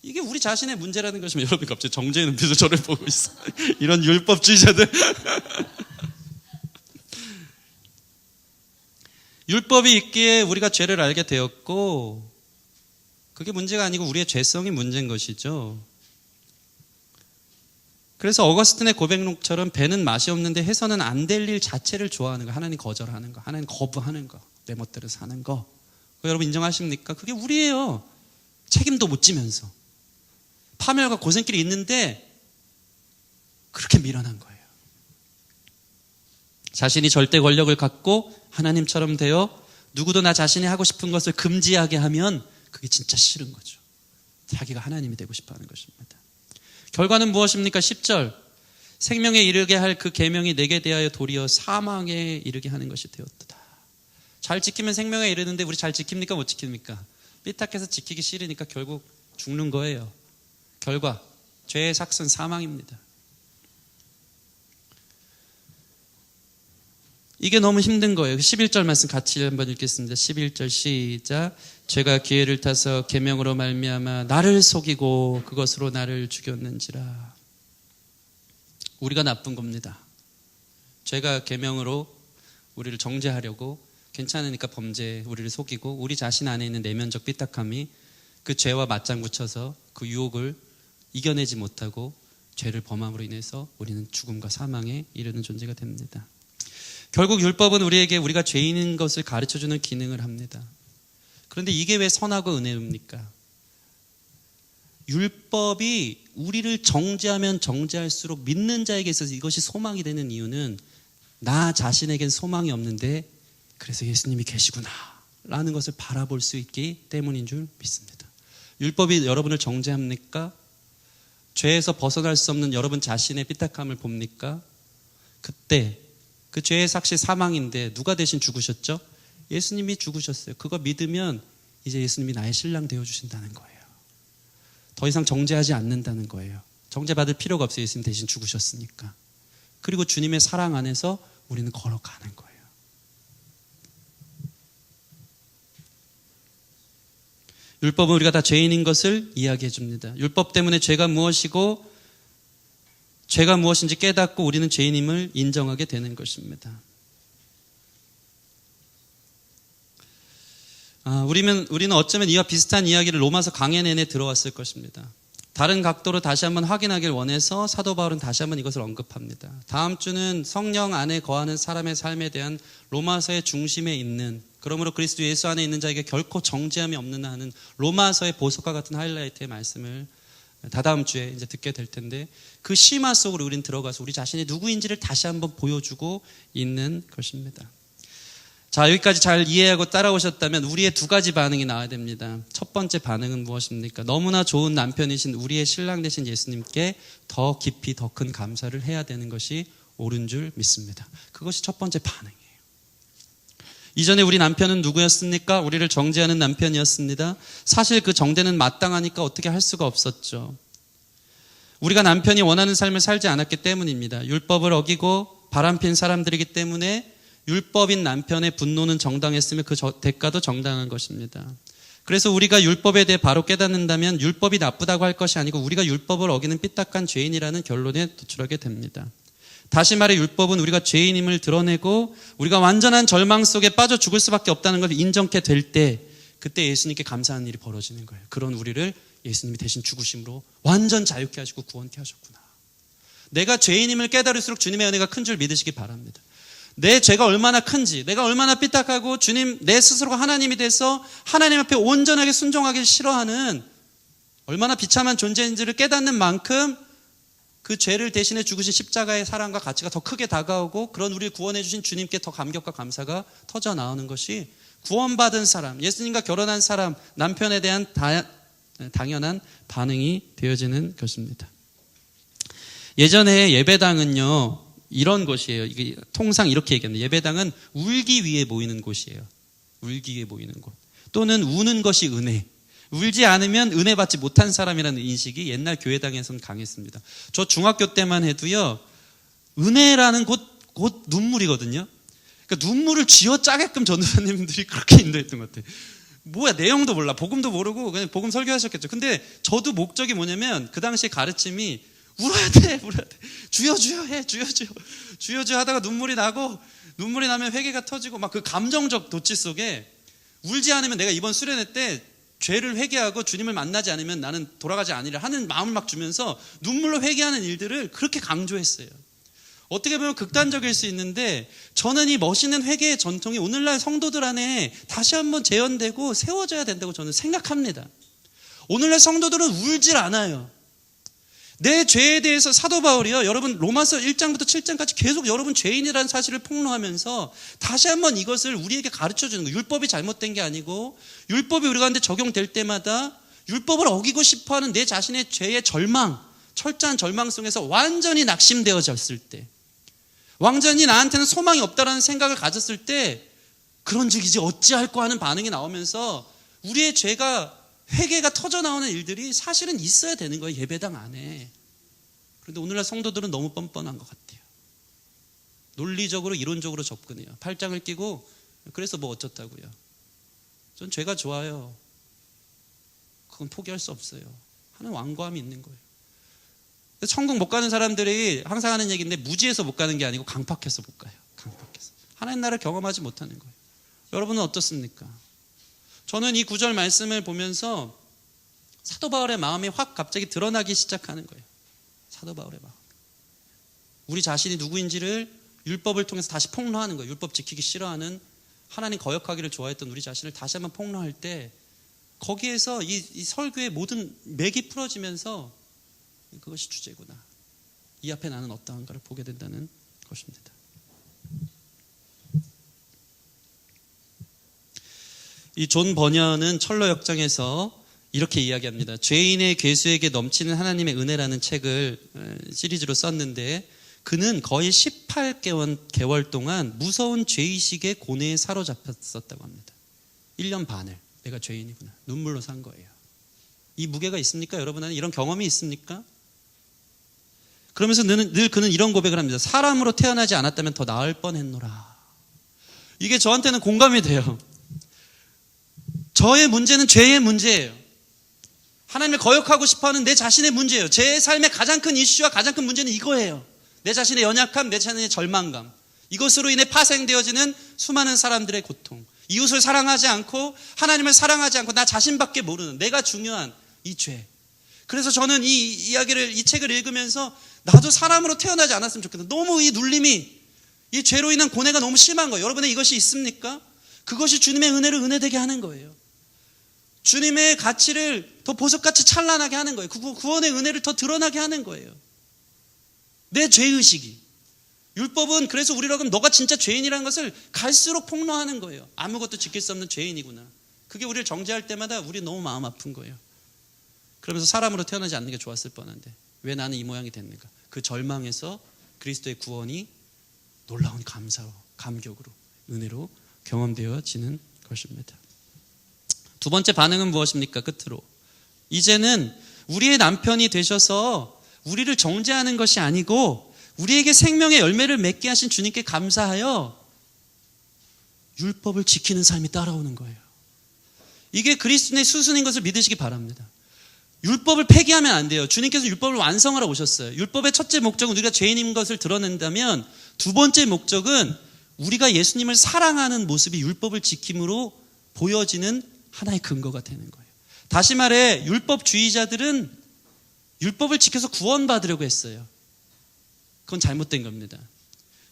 이게 우리 자신의 문제라는 것이면, 여러분 갑자기 정죄의 눈빛으로 저를 보고 있어. 이런 율법주의자들. 율법이 있기에 우리가 죄를 알게 되었고, 그게 문제가 아니고 우리의 죄성이 문제인 것이죠. 그래서 어거스틴의 고백록처럼 배는 맛이 없는데 해서는 안 될 일 자체를 좋아하는 거, 하나님 거절하는 거, 하나님 거부하는 거, 내 멋대로 사는 거, 여러분 인정하십니까? 그게 우리예요. 책임도 못 지면서 파멸과 고생길이 있는데 그렇게 미련한 거예요. 자신이 절대 권력을 갖고 하나님처럼 되어 누구도 나 자신이 하고 싶은 것을 금지하게 하면 그게 진짜 싫은 거죠. 자기가 하나님이 되고 싶어하는 것입니다. 결과는 무엇입니까? 10절 생명에 이르게 할 그 계명이 내게 대하여 도리어 사망에 이르게 하는 것이 되었도다. 잘 지키면 생명에 이르는데 우리 잘 지킵니까? 못 지킵니까? 삐딱해서 지키기 싫으니까 결국 죽는 거예요. 결과 죄의 삭은 사망입니다. 이게 너무 힘든 거예요. 11절 말씀 같이 한번 읽겠습니다. 11절 시작. 죄가 기회를 타서 계명으로 말미암아 나를 속이고 그것으로 나를 죽였는지라. 우리가 나쁜 겁니다. 죄가 계명으로 우리를 정죄하려고 괜찮으니까 범죄 우리를 속이고 우리 자신 안에 있는 내면적 삐딱함이 그 죄와 맞장구 쳐서 그 유혹을 이겨내지 못하고 죄를 범함으로 인해서 우리는 죽음과 사망에 이르는 존재가 됩니다. 결국 율법은 우리에게 우리가 죄인인 것을 가르쳐주는 기능을 합니다. 그런데 이게 왜 선하고 은혜입니까? 율법이 우리를 정죄하면 정죄할수록 믿는 자에게 있어서 이것이 소망이 되는 이유는 나 자신에겐 소망이 없는데 그래서 예수님이 계시구나 라는 것을 바라볼 수 있기 때문인 줄 믿습니다. 율법이 여러분을 정죄합니까? 죄에서 벗어날 수 없는 여러분 자신의 삐딱함을 봅니까? 그때 그 죄의 삭시 사망인데 누가 대신 죽으셨죠? 예수님이 죽으셨어요. 그거 믿으면 이제 예수님이 나의 신랑 되어주신다는 거예요. 더 이상 정죄하지 않는다는 거예요. 정죄받을 필요가 없어요. 예수님 대신 죽으셨으니까. 그리고 주님의 사랑 안에서 우리는 걸어가는 거예요. 율법은 우리가 다 죄인인 것을 이야기해 줍니다. 율법 때문에 죄가 무엇이고 죄가 무엇인지 깨닫고 우리는 죄인임을 인정하게 되는 것입니다. 우리는 어쩌면 이와 비슷한 이야기를 로마서 강해 내내 들어왔을 것입니다. 다른 각도로 다시 한번 확인하길 원해서 사도 바울은 다시 한번 이것을 언급합니다. 다음 주는 성령 안에 거하는 사람의 삶에 대한 로마서의 중심에 있는, 그러므로 그리스도 예수 안에 있는 자에게 결코 정죄함이 없는 하는 로마서의 보석과 같은 하이라이트의 말씀을 다다음 주에 이제 듣게 될 텐데, 그 심화 속으로 우리는 들어가서 우리 자신이 누구인지를 다시 한번 보여주고 있는 것입니다. 자, 여기까지 잘 이해하고 따라오셨다면 우리의 두 가지 반응이 나와야 됩니다. 첫 번째 반응은 무엇입니까? 너무나 좋은 남편이신 우리의 신랑 되신 예수님께 더 깊이 더 큰 감사를 해야 되는 것이 옳은 줄 믿습니다. 그것이 첫 번째 반응이에요. 이전에 우리 남편은 누구였습니까? 우리를 정죄하는 남편이었습니다. 사실 그 정죄는 마땅하니까 어떻게 할 수가 없었죠. 우리가 남편이 원하는 삶을 살지 않았기 때문입니다. 율법을 어기고 바람핀 사람들이기 때문에 율법인 남편의 분노는 정당했으며 그 대가도 정당한 것입니다. 그래서 우리가 율법에 대해 바로 깨닫는다면 율법이 나쁘다고 할 것이 아니고 우리가 율법을 어기는 삐딱한 죄인이라는 결론에 도출하게 됩니다. 다시 말해 율법은 우리가 죄인임을 드러내고 우리가 완전한 절망 속에 빠져 죽을 수밖에 없다는 걸 인정케 될 때, 그때 예수님께 감사하는 일이 벌어지는 거예요. 그런 우리를 예수님이 대신 죽으심으로 완전 자유케 하시고 구원케 하셨구나. 내가 죄인임을 깨달을수록 주님의 은혜가 큰 줄 믿으시기 바랍니다. 내 죄가 얼마나 큰지, 내가 얼마나 삐딱하고 주님, 내 스스로가 하나님이 돼서 하나님 앞에 온전하게 순종하기 싫어하는 얼마나 비참한 존재인지를 깨닫는 만큼 그 죄를 대신해 죽으신 십자가의 사랑과 가치가 더 크게 다가오고, 그런 우리를 구원해 주신 주님께 더 감격과 감사가 터져 나오는 것이 구원받은 사람, 예수님과 결혼한 사람, 남편에 대한 당연한 반응이 되어지는 것입니다. 예전에 예배당은요, 이런 곳이에요. 이게 통상 이렇게 얘기합니다. 예배당은 울기 위해 모이는 곳이에요. 울기 위해 모이는 곳. 또는 우는 것이 은혜. 울지 않으면 은혜 받지 못한 사람이라는 인식이 옛날 교회당에서는 강했습니다. 저 중학교 때만 해도요, 은혜라는 곧 눈물이거든요. 그러니까 눈물을 쥐어짜게끔 전도사님들이 그렇게 인도했던 것 같아요. 뭐야, 내용도 몰라, 복음도 모르고 그냥 복음 설교하셨겠죠. 근데 저도 목적이 뭐냐면 그 당시에 가르침이 울어야 돼. 주여 해. 주여 하다가 눈물이 나고, 눈물이 나면 회개가 터지고, 막 그 감정적 도취 속에 울지 않으면 내가 이번 수련회 때 죄를 회개하고 주님을 만나지 않으면 나는 돌아가지 않으리라 하는 마음을 막 주면서 눈물로 회개하는 일들을 그렇게 강조했어요. 어떻게 보면 극단적일 수 있는데 저는 이 멋있는 회개의 전통이 오늘날 성도들 안에 다시 한번 재현되고 세워져야 된다고 저는 생각합니다. 오늘날 성도들은 울질 않아요. 내 죄에 대해서 사도 바울이요, 여러분 로마서 1장부터 7장까지 계속 여러분 죄인이라는 사실을 폭로하면서 다시 한번 이것을 우리에게 가르쳐주는 거예요. 율법이 잘못된 게 아니고 율법이 우리 가운데 적용될 때마다 율법을 어기고 싶어하는 내 자신의 죄의 절망, 철저한 절망 속에서 완전히 낙심되어졌을 때, 완전히 나한테는 소망이 없다라는 생각을 가졌을 때, 그런즉 이제 어찌할꼬 하는 반응이 나오면서 우리의 죄가, 회개가 터져나오는 일들이 사실은 있어야 되는 거예요, 예배당 안에. 그런데 오늘날 성도들은 너무 뻔뻔한 것 같아요. 논리적으로 이론적으로 접근해요. 팔짱을 끼고 그래서 뭐 어쩌다고요. 전 죄가 좋아요. 그건 포기할 수 없어요. 하는 완고함이 있는 거예요. 천국 못 가는 사람들이 항상 하는 얘기인데, 무지해서 못 가는 게 아니고 강팍해서 못 가요. 강팍해서. 하나님 나라를 경험하지 못하는 거예요. 여러분은 어떻습니까? 저는 이 구절 말씀을 보면서 사도 바울의 마음이 확 갑자기 드러나기 시작하는 거예요. 사도 바울의 마음. 우리 자신이 누구인지를 율법을 통해서 다시 폭로하는 거예요. 율법 지키기 싫어하는, 하나님 거역하기를 좋아했던 우리 자신을 다시 한번 폭로할 때, 거기에서 이 설교의 모든 맥이 풀어지면서 그것이 주제구나, 이 앞에 나는 어떠한가를 보게 된다는 것입니다. 이 존 버녀는 철로 역정에서 이렇게 이야기합니다. 죄인의 괴수에게 넘치는 하나님의 은혜라는 책을 시리즈로 썼는데, 그는 거의 18개월 동안 무서운 죄의식의 고뇌에 사로잡혔었다고 합니다. 1년 반을 내가 죄인이구나, 눈물로 산 거예요. 이 무게가 있습니까? 여러분 안에 이런 경험이 있습니까? 그러면서 늘 그는 이런 고백을 합니다. 사람으로 태어나지 않았다면 더 나을 뻔했노라. 이게 저한테는 공감이 돼요. 저의 문제는 죄의 문제예요. 하나님을 거역하고 싶어하는 내 자신의 문제예요. 제 삶의 가장 큰 이슈와 가장 큰 문제는 이거예요. 내 자신의 연약함, 내 자신의 절망감, 이것으로 인해 파생되어지는 수많은 사람들의 고통, 이웃을 사랑하지 않고 하나님을 사랑하지 않고 나 자신밖에 모르는 내가 중요한 이 죄. 그래서 저는 이 책을 읽으면서 나도 사람으로 태어나지 않았으면 좋겠다. 너무 이 눌림이, 이 죄로 인한 고뇌가 너무 심한 거예요. 여러분의 이것이 있습니까? 그것이 주님의 은혜를 은혜되게 하는 거예요. 주님의 가치를 더 보석같이 찬란하게 하는 거예요. 구원의 은혜를 더 드러나게 하는 거예요. 내 죄의식이. 율법은 그래서 우리라고 하면 너가 진짜 죄인이라는 것을 갈수록 폭로하는 거예요. 아무것도 지킬 수 없는 죄인이구나. 그게 우리를 정죄할 때마다 우리 너무 마음 아픈 거예요. 그러면서 사람으로 태어나지 않는 게 좋았을 뻔한데 왜 나는 이 모양이 됐는가. 그 절망에서 그리스도의 구원이 놀라운 감사로, 감격으로, 은혜로 경험되어지는 것입니다. 두 번째 반응은 무엇입니까? 끝으로, 이제는 우리의 남편이 되셔서 우리를 정죄하는 것이 아니고 우리에게 생명의 열매를 맺게 하신 주님께 감사하여 율법을 지키는 삶이 따라오는 거예요. 이게 그리스도의 수순인 것을 믿으시기 바랍니다. 율법을 폐기하면 안 돼요. 주님께서 율법을 완성하러 오셨어요. 율법의 첫째 목적은 우리가 죄인인 것을 드러낸다면, 두 번째 목적은 우리가 예수님을 사랑하는 모습이 율법을 지킴으로 보여지는 하나의 근거가 되는 거예요. 다시 말해, 율법주의자들은 율법을 지켜서 구원받으려고 했어요. 그건 잘못된 겁니다.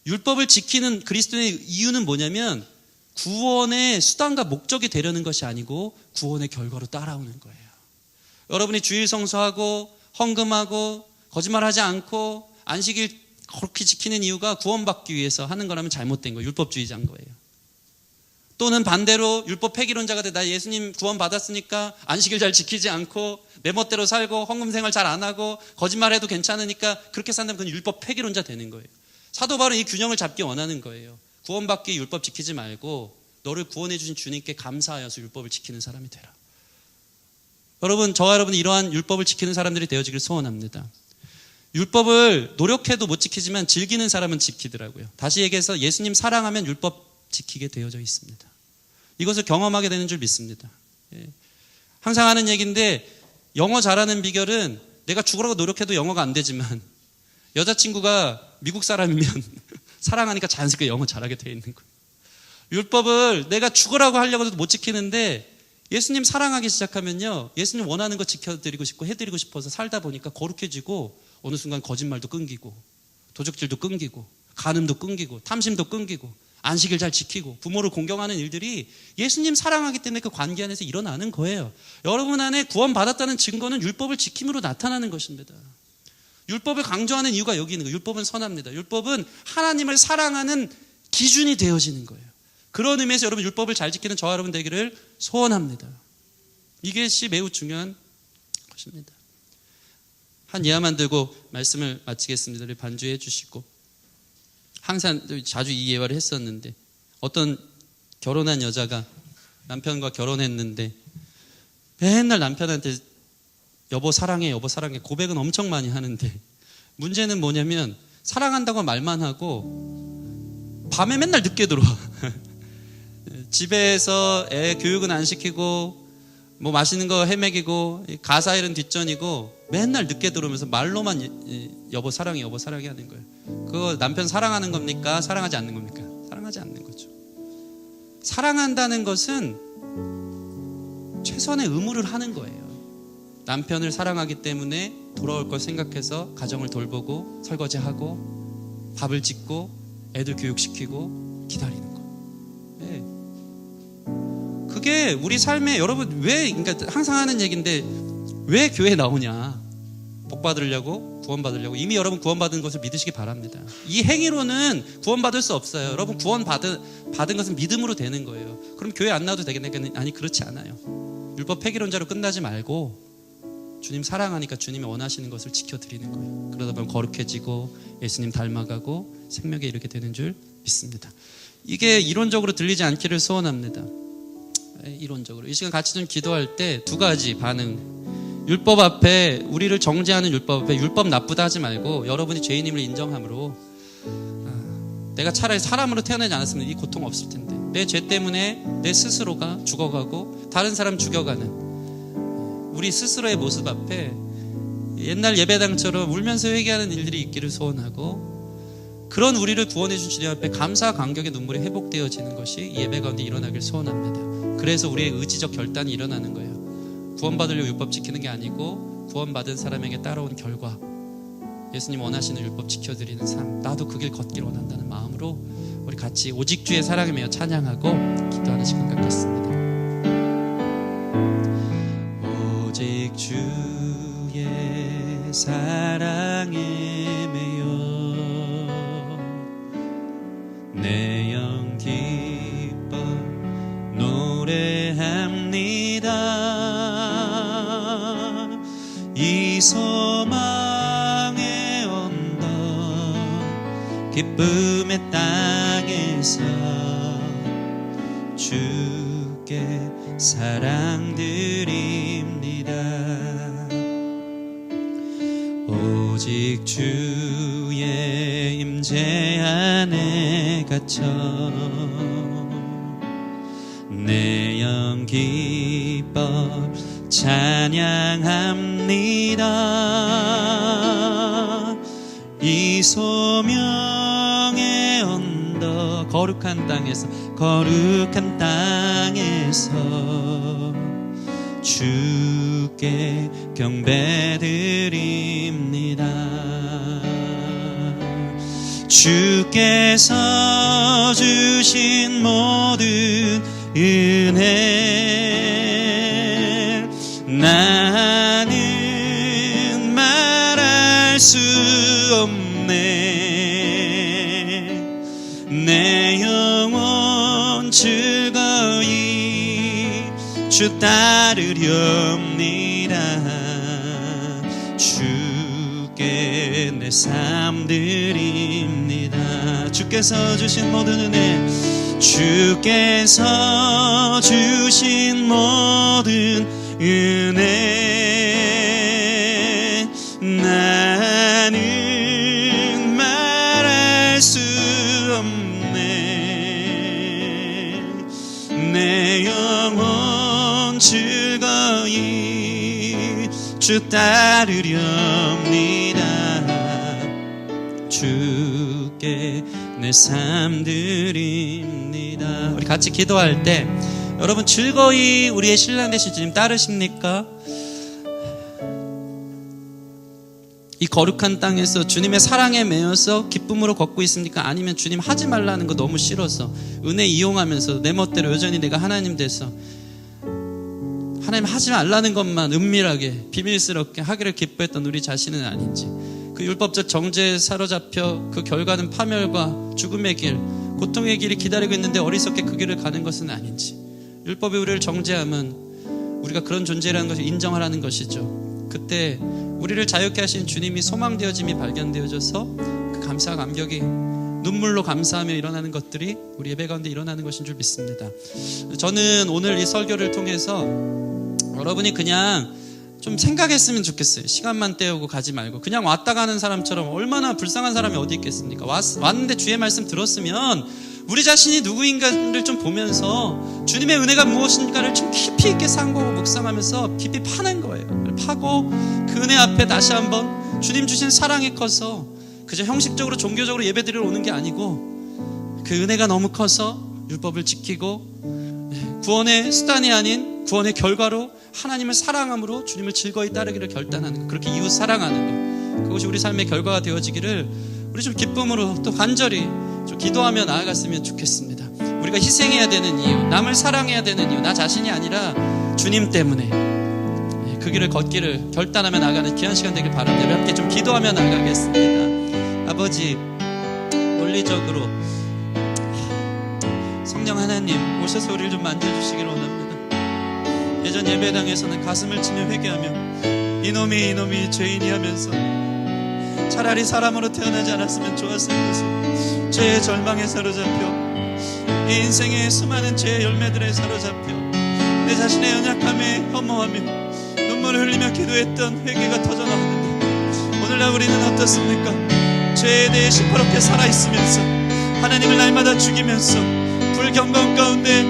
율법을 지키는 그리스도의 이유는 뭐냐면 구원의 수단과 목적이 되려는 것이 아니고 구원의 결과로 따라오는 거예요. 여러분이 주일 성수하고 헌금하고 거짓말하지 않고 안식일 그렇게 지키는 이유가 구원받기 위해서 하는 거라면 잘못된 거예요. 율법주의자인 거예요. 또는 반대로 율법 폐기론자가 돼, 나 예수님 구원받았으니까 안식일 잘 지키지 않고 내 멋대로 살고 헌금 생활 잘 안 하고 거짓말해도 괜찮으니까 그렇게 산다면 그건 율법 폐기론자 되는 거예요. 사도 바울은 이 균형을 잡기 원하는 거예요. 구원받기 율법 지키지 말고 너를 구원해 주신 주님께 감사하여서 율법을 지키는 사람이 되라. 여러분, 저와 여러분이 이러한 율법을 지키는 사람들이 되어지길 소원합니다. 율법을 노력해도 못 지키지만 즐기는 사람은 지키더라고요. 다시 얘기해서 예수님 사랑하면 율법 지키게 되어져 있습니다. 이것을 경험하게 되는 줄 믿습니다. 항상 하는 얘기인데, 영어 잘하는 비결은 내가 죽으라고 노력해도 영어가 안 되지만 여자친구가 미국 사람이면 사랑하니까 자연스럽게 영어 잘하게 되어 있는 거예요. 율법을 내가 죽으라고 하려고 해도 못 지키는데 예수님 사랑하기 시작하면요, 예수님 원하는 거 지켜드리고 싶고 해드리고 싶어서 살다 보니까 거룩해지고 어느 순간 거짓말도 끊기고 도둑질도 끊기고, 간음도 끊기고, 탐심도 끊기고, 안식일 잘 지키고, 부모를 공경하는 일들이 예수님 사랑하기 때문에 그 관계 안에서 일어나는 거예요. 여러분 안에 구원받았다는 증거는 율법을 지킴으로 나타나는 것입니다. 율법을 강조하는 이유가 여기 있는 거예요. 율법은 선합니다. 율법은 하나님을 사랑하는 기준이 되어지는 거예요. 그런 의미에서 여러분 율법을 잘 지키는 저와 여러분 되기를 소원합니다. 이것이 매우 중요한 것입니다. 한 예화만 들고 말씀을 마치겠습니다. 우리 반주해 주시고. 항상 자주 이 예화를 했었는데, 어떤 결혼한 여자가 남편과 결혼했는데 맨날 남편한테 여보 사랑해 여보 사랑해 고백은 엄청 많이 하는데, 문제는 뭐냐면 사랑한다고 말만 하고 밤에 맨날 늦게 들어와. 집에서 애 교육은 안 시키고 뭐 맛있는 거 헤매기고 가사일은 뒷전이고 맨날 늦게 들어오면서 말로만 여보 사랑해 하는 거예요. 그거 남편 사랑하는 겁니까? 사랑하지 않는 겁니까? 사랑하지 않는 거죠. 사랑한다는 것은 최선의 의무를 하는 거예요. 남편을 사랑하기 때문에 돌아올 걸 생각해서 가정을 돌보고 설거지하고 밥을 짓고 애들 교육시키고 기다리는 거. 네. 그게 우리 삶에 여러분 그러니까 항상 하는 얘기인데, 왜 교회에 나오냐? 복 받으려고, 구원받으려고. 이미 여러분 구원받은 것을 믿으시기 바랍니다. 이 행위로는 구원받을 수 없어요. 여러분 구원받은 것은 믿음으로 되는 거예요. 그럼 교회 안 나와도 되겠네? 아니, 그렇지 않아요. 율법 폐기론자로 끝나지 말고 주님 사랑하니까 주님이 원하시는 것을 지켜드리는 거예요. 그러다 보면 거룩해지고 예수님 닮아가고 생명에 이르게 되는 줄 믿습니다. 이게 이론적으로 들리지 않기를 소원합니다. 이론적으로 이 시간 같이 좀 기도할 때 두 가지 반응. 율법 앞에, 우리를 정죄하는 율법 앞에 율법 나쁘다 하지 말고 여러분이 죄인임을 인정함으로, 내가 차라리 사람으로 태어나지 않았으면 이 고통 없을 텐데, 내 죄 때문에 내 스스로가 죽어가고 다른 사람 죽여가는 우리 스스로의 모습 앞에 옛날 예배당처럼 울면서 회개하는 일들이 있기를 소원하고, 그런 우리를 구원해 준 주님 앞에 감사와 감격의 눈물이 회복되어지는 것이 예배 가운데 일어나길 소원합니다. 그래서 우리의 의지적 결단이 일어나는 거예요. 구원받으려고 율법 지키는 게 아니고 구원받은 사람에게 따라온 결과, 예수님 원하시는 율법 지켜드리는 삶, 나도 그 길 걷길 원한다는 마음으로 우리 같이 오직 주의 사랑에 매여 찬양하고 기도하는 시간 갖겠습니다. 오직 주의 사랑에 매여 내 영 기뻐 노래합니다. 이 소망의 언덕 기쁨의 땅에서 주께 사랑드립니다. 오직 주의 임재 안에 갇혀 내 영 기뻐 찬양합니다. 이 소명의 언덕 거룩한 땅에서 주께 경배드립니다. 주께서 주신 모든 은혜 나는 말할 수 없네. 내 영혼 즐거이 주 따르렵니다. 주께 내 삶 드립니다. 주께서 주신 모든 은혜, 주께서 주신 모든 은혜 나는 말할 수 없네. 내 영혼 즐거이 주 따르렵니다. 주께 내 삶 드립니다. 우리 같이 기도할 때 여러분 즐거이 우리의 신랑 되신 주님 따르십니까? 이 거룩한 땅에서 주님의 사랑에 매여서 기쁨으로 걷고 있습니까? 아니면 주님 하지 말라는 거 너무 싫어서 은혜 이용하면서 내 멋대로 여전히 내가 하나님 돼서 하나님 하지 말라는 것만 은밀하게 비밀스럽게 하기를 기뻐했던 우리 자신은 아닌지, 그 율법적 정죄에 사로잡혀 그 결과는 파멸과 죽음의 길, 고통의 길이 기다리고 있는데 어리석게 그 길을 가는 것은 아닌지, 율법이 우리를 정죄하면 우리가 그런 존재라는 것을 인정하라는 것이죠. 그때 우리를 자유케 하신 주님이 소망되어짐이 발견되어져서 그 감사와 감격이 눈물로 감사하며 일어나는 것들이 우리 예배 가운데 일어나는 것인 줄 믿습니다. 저는 오늘 이 설교를 통해서 여러분이 그냥 좀 생각했으면 좋겠어요. 시간만 때우고 가지 말고 그냥 왔다 가는 사람처럼, 얼마나 불쌍한 사람이 어디 있겠습니까? 왔는데 주의 말씀 들었으면 우리 자신이 누구인가를 좀 보면서 주님의 은혜가 무엇인가를 좀 깊이 있게 상고하고 묵상하면서 깊이 파는 거예요. 파고 그 은혜 앞에 다시 한번 주님 주신 사랑이 커서 그저 형식적으로 종교적으로 예배드리러 오는 게 아니고 그 은혜가 너무 커서 율법을 지키고 구원의 수단이 아닌 구원의 결과로 하나님을 사랑함으로 주님을 즐거이 따르기를 결단하는 것, 그렇게 이웃 사랑하는 것, 그것이 우리 삶의 결과가 되어지기를 우리 좀 기쁨으로 또 간절히 좀 기도하며 나아갔으면 좋겠습니다. 우리가 희생해야 되는 이유, 남을 사랑해야 되는 이유, 나 자신이 아니라 주님 때문에 그 길을 걷기를 결단하며 나아가는 귀한 시간 되길 바랍니다. 우리 함께 좀 기도하며 나아가겠습니다. 아버지, 논리적으로 성령 하나님 오셔서 우리를 좀 만져주시기를 원합니다. 예전 예배당에서는 가슴을 치며 회개하며 이놈이 죄인이 하면서 차라리 사람으로 태어나지 않았으면 좋았을 것을, 죄의 절망에 사로잡혀 이 인생의 수많은 죄의 열매들에 사로잡혀 내 자신의 연약함에 혐오하며 눈물을 흘리며 기도했던 회개가 터져나오는데, 오늘날 우리는 어떻습니까? 죄에 대해 시퍼렇게 살아있으면서 하나님을 날마다 죽이면서 불경건 가운데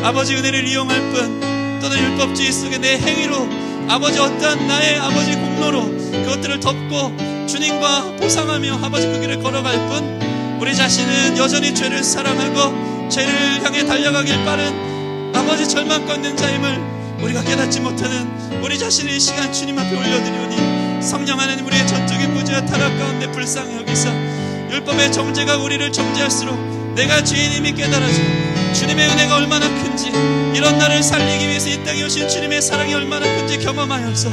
아버지 은혜를 이용할 뿐, 또는 율법주의 속에 내 행위로 아버지 어떠한 나의 아버지 공로로 그것들을 덮고 주님과 보상하며 아버지 그 길을 걸어갈 뿐, 우리 자신은 여전히 죄를 사랑하고 죄를 향해 달려가길 바른 아버지 절망과 있는 자임을 우리가 깨닫지 못하는 우리 자신을 이 시간 주님 앞에 올려드리오니, 성령 하나님 우리의 전적인 무죄와 타락 가운데 불쌍히 여기서 율법의 정죄가 우리를 정죄할수록 내가 죄인임이 깨달아지고 주님의 은혜가 얼마나 큰지, 이런 나를 살리기 위해서 이 땅에 오신 주님의 사랑이 얼마나 큰지 경험하여서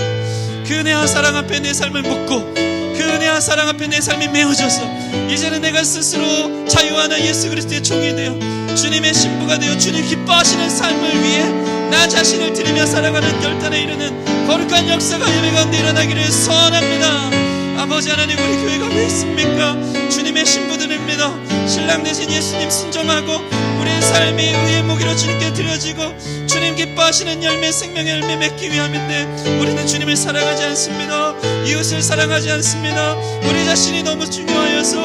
그 은혜와 사랑 앞에 내 삶을 묻고 그 은혜와 사랑 앞에 내 삶이 메어져서 이제는 내가 스스로 자유하는 예수 그리스도의 종이 되어 주님의 신부가 되어 주님 기뻐하시는 삶을 위해 나 자신을 드리며 살아가는 결단에 이르는 거룩한 역사가 예배 가운데 일어나기를 소원합니다. 아버지 하나님, 우리 교회가 왜 있습니까? 주님의 신부들입니다. 신랑 되신 예수님 순종하고 우리의 삶이 의의 무기로 주님께 드려지고 주님 기뻐하시는 열매, 생명의 열매 맺기 위함인데 우리는 주님을 사랑하지 않습니다. 이웃을 사랑하지 않습니다. 우리 자신이 너무 중요하여서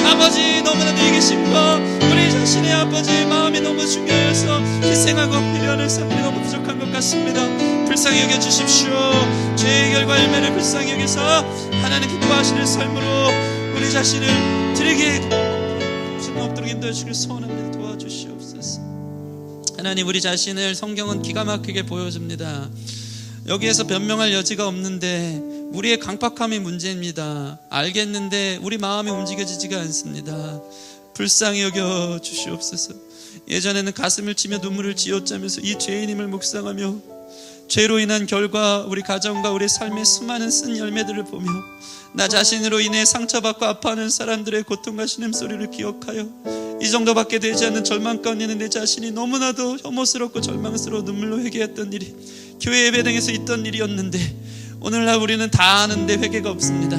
아버지 너무나 내 계심과 우리 자신의 아버지 마음이 너무 중요하여서 희생하고 배려하는 삶이 너무 부족한 것 같습니다. 불쌍히 여겨주십시오. 죄의 결과 열매를 불쌍히 여겨서 하나님 기뻐하시는 삶으로 우리 자신을 드리게 없도록 인도해 주길 소원합니다. 도와주시옵소서. 하나님, 우리 자신을 성경은 기가 막히게 보여줍니다. 여기에서 변명할 여지가 없는데 우리의 강팍함이 문제입니다. 알겠는데 우리 마음이 움직여지지가 않습니다. 불쌍히 여겨 주시옵소서. 예전에는 가슴을 치며 눈물을 지어짜면서 이 죄인임을 묵상하며 죄로 인한 결과 우리 가정과 우리 삶의 수많은 쓴 열매들을 보며 나 자신으로 인해 상처받고 아파하는 사람들의 고통과 신음소리를 기억하여 이 정도밖에 되지 않는 절망 가운데 있는 내 자신이 너무나도 혐오스럽고 절망스러워 눈물로 회개했던 일이 교회 예배당에서 있던 일이었는데, 오늘날 우리는 다 아는데 회개가 없습니다.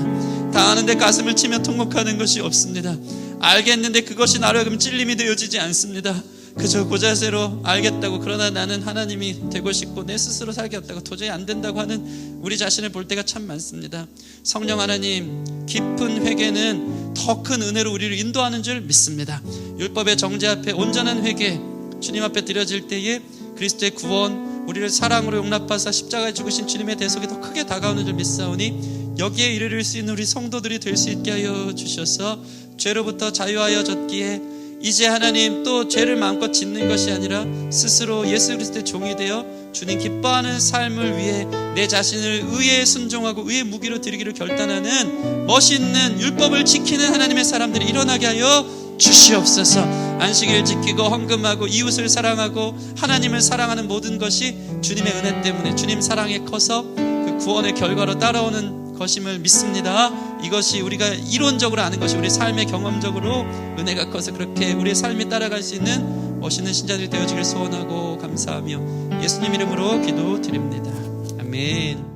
다 아는데 가슴을 치며 통곡하는 것이 없습니다. 알겠는데 그것이 나로 하여금 찔림이 되어지지 않습니다. 그저 고자세로 알겠다고, 그러나 나는 하나님이 되고 싶고 내 스스로 살겠다고 도저히 안 된다고 하는 우리 자신을 볼 때가 참 많습니다. 성령 하나님, 깊은 회개는 더 큰 은혜로 우리를 인도하는 줄 믿습니다. 율법의 정죄 앞에 온전한 회개 주님 앞에 드려질 때에 그리스도의 구원, 우리를 사랑으로 용납하사 십자가에 죽으신 주님의 대속이 더 크게 다가오는 줄 믿사오니 여기에 이르를 수 있는 우리 성도들이 될 수 있게 하여 주셔서 죄로부터 자유하여졌기에 이제 하나님 또 죄를 마음껏 짓는 것이 아니라 스스로 예수 그리스도의 종이 되어 주님 기뻐하는 삶을 위해 내 자신을 의에 순종하고 의의 무기로 드리기를 결단하는 멋있는 율법을 지키는 하나님의 사람들이 일어나게 하여 주시옵소서. 안식일을 지키고 헌금하고 이웃을 사랑하고 하나님을 사랑하는 모든 것이 주님의 은혜 때문에 주님 사랑에 커서 그 구원의 결과로 따라오는 것임을 믿습니다. 이것이 우리가 이론적으로 아는 것이 우리 삶의 경험적으로 은혜가 커서 그렇게 우리의 삶이 따라갈 수 있는 멋있는 신자들이 되어지길 소원하고 감사하며 예수님 이름으로 기도드립니다. 아멘.